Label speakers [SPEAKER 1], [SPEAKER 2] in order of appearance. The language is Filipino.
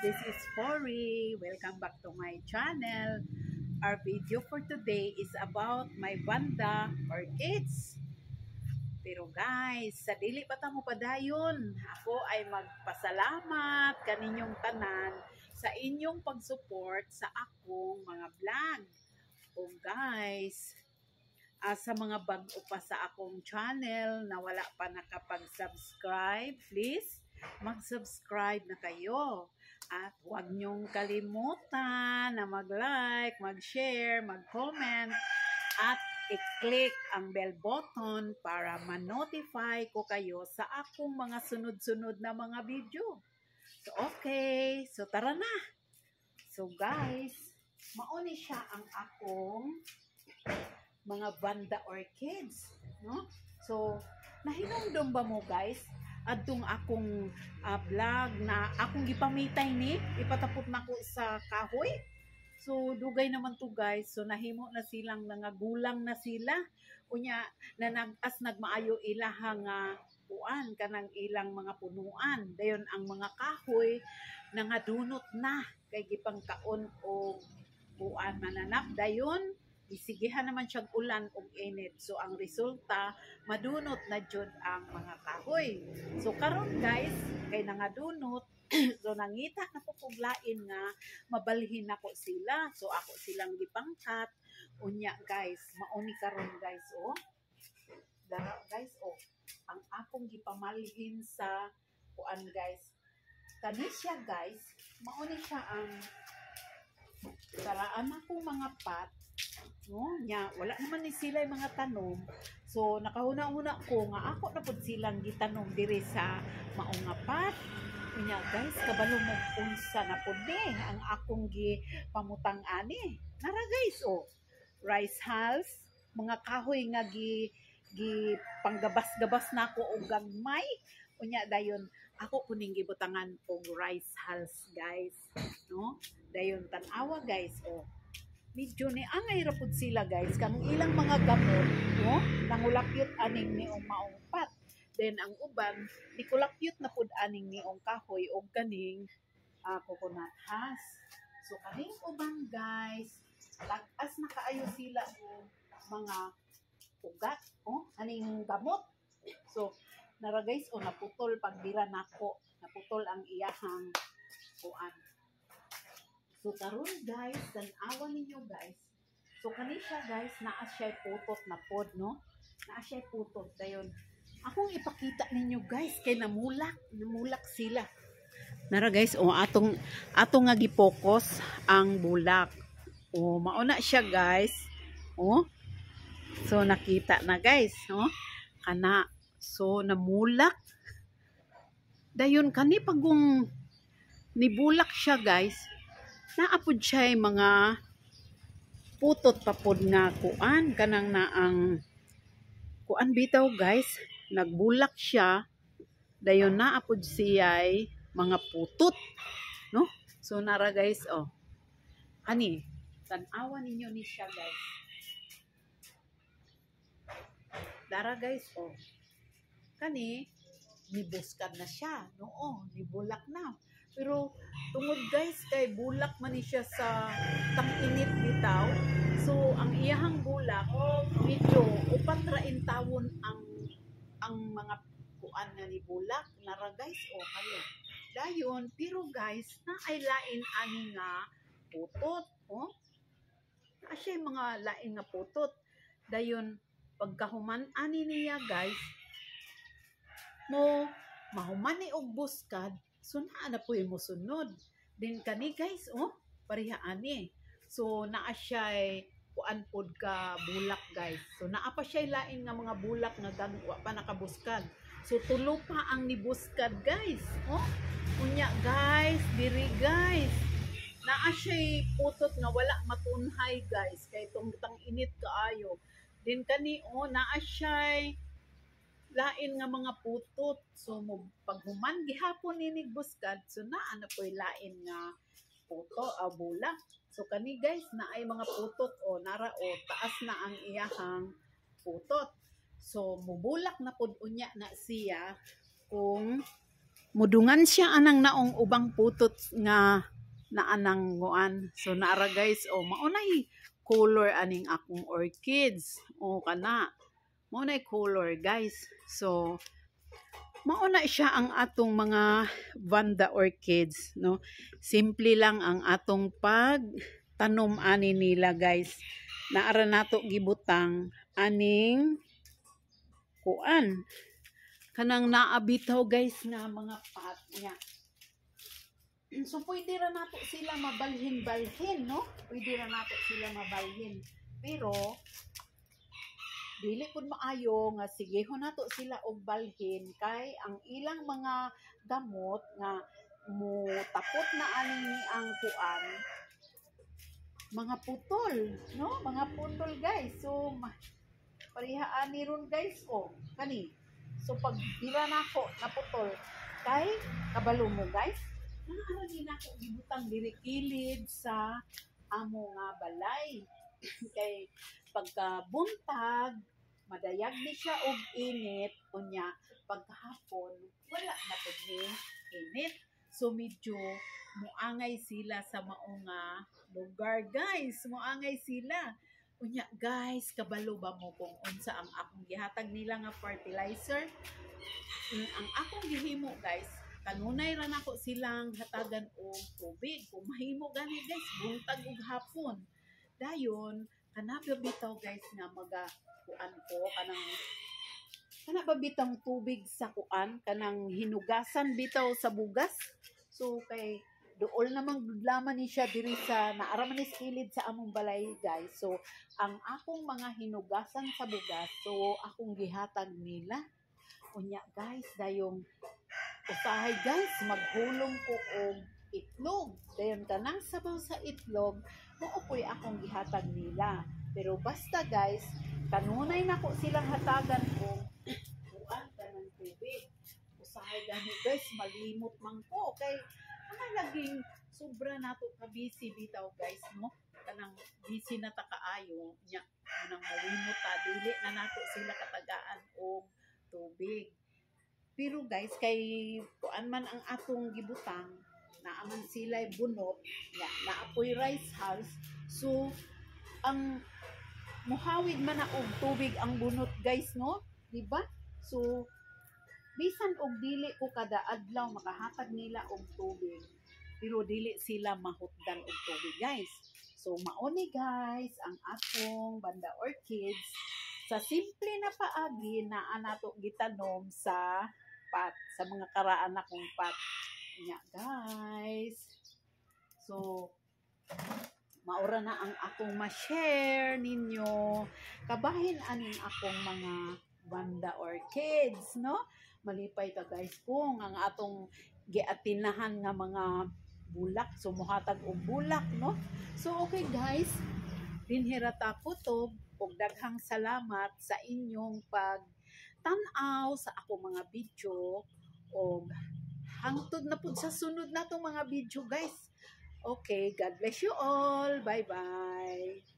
[SPEAKER 1] this is Cory. Welcome back to my channel. Our video for today is about my banda orchids. Pero guys, sa dili pa tamo padayon, ako ay magpasalamat kaninyong tanan sa inyong pag-support sa akong mga vlog. O guys, sa mga bago pa sa akong channel na wala pa nakapag-subscribe, please mag-subscribe na kayo. At huwag niyong kalimutan na mag-like, mag-share, mag-comment, at i-click ang bell button para ma-notify ko kayo sa akong mga sunod-sunod na mga video. So, okay. So, tara na. So, guys, mauni siya ang akong mga banda orchids, no? So, nahinumdum ba mo guys adtong akong vlog na akong gipamitay ni ipatapot na ko sa kahoy? So, dugay naman to guys. So, nahimo na silang nangagulang na sila. Unya, na nagmaayo ilahang puan kanang ilang mga punuan. Dayon ang mga kahoy nangadunot na kay gipangkaon o puan mananap. Dayon, isigihan naman siyang ulan o init. So, ang resulta, madunot na jud ang mga kahoy. So, karon guys, kay nangadunot, so, nangita na ko puglain nga, mabalhin ako sila. So, ako silang gipangkat. Unya guys, mauni karon guys, oh. Dara guys, oh. Ang akong gipamalhin sa kuan guys. Kani siya guys, mauni siya ang karaan akong mga pot. No, nya wala naman ni sila yung mga tanom. So nakahuna-una ko nga ako na pud silang gitanom diri sa maong pot. Nya guys, kabalo mo unsa na pud ang akong gipamutang ani. Nara guys, oh. Rice hulls, mga kahoy nga gi panggabas-gabas nako og gagmay. Unya dayon ako kuning gibutangan og rice hulls guys, no? Dayon tan-awa guys, oh. Medyo ni angay rapod sila guys kanang ilang mga gamot, no? Nangulapyot aning ni maong pat. Then ang uban nikulapyot na pud aning ni kahoy og kaning coconut husk. So kaning uban guys, lag-as na kaayo sila og mga ugat, oh, aning gamot. So nara guys, oh, naputol pagbira nako, naputol ang iyahang kuan. So, karon guys, tanawa ninyo guys. So, kani siya guys, naa siya putot na pod, no? Naa siya putot. Dayon, akong ipakita ninyo guys, kay namulak sila. Nara guys, oh, atong nga gipokus ang bulak. Oh, mauna siya guys. Oh. So, nakita na guys, no? Kana. So, namulak. Dayon, kani pagong nibulak siya guys, naapod siya mga putot papod nga kuan kanang naang kuan bitaw guys, nagbulak siya. Dayon naapod siya mga putot, no? So nara guys, oh, ani tan-awa ninyo ni siya guys. Dara guys, oh, kani nibuskad na siya, no? Nibulak na. Pero tungod guys kay bulak man ni siya sa tang-init bitaw. So ang iyahang bulak medyo upat ra intawon ang mga kuan nga ni bulak. Nara guys, oh, kani. Dayon, pero guys, na ay lain ani nga putot, oh. Asya mga lain nga putot. Dayon pagkahuman ani niya guys, mo mahuman ni og buskad. So, naa na po yung musunod. Then, kani guys, oh, pariha ani. So, naa siya kuan pod ka bulak guys. So, naa pa siya lain nga mga bulak nga gagwa pa nakabuskad. So, tulo pa ang nibuskad guys. Oh, unya guys, diri guys. Naa siya putot nga wala matunhay guys. Kay itong tang-init kaayo. Then, kani, oh, naa siya lain nga mga putot. So paghuman gihapon ni buskad, so naa na po'y lain nga puto bulak. So kani guys, naay mga putot, o nara, o taas na ang iyahang putot. So mubulak na pud unya na siya kung mudungan siya anang naong ubang putot nga na anang nguan. So naara guys, oh maunay color aning akong orchids. O kana. Maunay color guys. So mauna siya ang atong mga Vanda orchids, no? Simple lang ang atong pagtanom ani nila guys. Naara nato gibutang aning kuan. Kanang naabitaw guys nga mga pot niya. So pwede ra nato sila mabalhin-balhin, no? Pwede ra nato sila mabalhin. Pero dili pud maayo nga sigehon nato sila og balhin kay ang ilang mga gamot nga mo tapot na ani ni ang kuan mga putol, no? Mga putol guys. So pareha ani ron guys, oh kani. So pag dira nako naputol kay kabalo mo guys. Ano din ako gibutang diri kilid sa amo nga balay. Kay pagkabuntag madayag ni siya og init unya pagkahapon wala na pud ni init. So medyo muangay sila sa maong lugar guys. Muangay sila. Unya guys, kabalo ba mo kung unsa ang akong gihatag nila nga fertilizer? Ang akong gihimo guys, kanunay ra nako silang hatagan og tubig. Kung mahimo gani guys, buntag ug hapon. Dayon, kanaba bitaw guys nga kuan ko kanaba bitang tubig sa kuan kanang hinugasan bitaw sa bugas. So kay dool namang gudlaman ni siya diri sa naara man ni kilid sa among balay guys. So ang akong mga hinugasan sa bugas, so akong gihatag nila. Unya guys, dayong usahay guys, maghulong ko og itlog. Dayon kanang sabaw sa itlog, muupoy akong gihatag nila. Pero basta guys, kanunay nako silang hatagan og kuan kanang tubig. Usahay gani guys, malimot man ko kay laging sobra nato ka busy bitaw guys, no? Kanang busy na ta kaayo nya nang malimot ta dili na nato sila katagaan og tubig. Pero guys, kay kuan man ang atong gibutang, naaman sila bunot, naapoy rice house. So ang muhawid man na og tubig ang bunot guys, no? Diba? So bisan og dili ko kada adlaw makahatag nila og tubig, pero dili sila mahutdan og tubig guys. So mao ni guys ang atong Vanda orchids sa simple na paagi na anato gitanom sa pot, sa mga karaan akong pot nya guys. So maura na ang akong ma-share ninyo kabahin aning akong mga Vanda orchids, no? Malipay ka guys kung ang atong giatinahan nga mga bulak, so muhatag og bulak, no? So okay guys, dinhira ta kutob og daghang salamat sa inyong pagtan-aw sa ako mga video og hangtod na pud sa sunod natong mga video guys. Okay, God bless you all. Bye bye.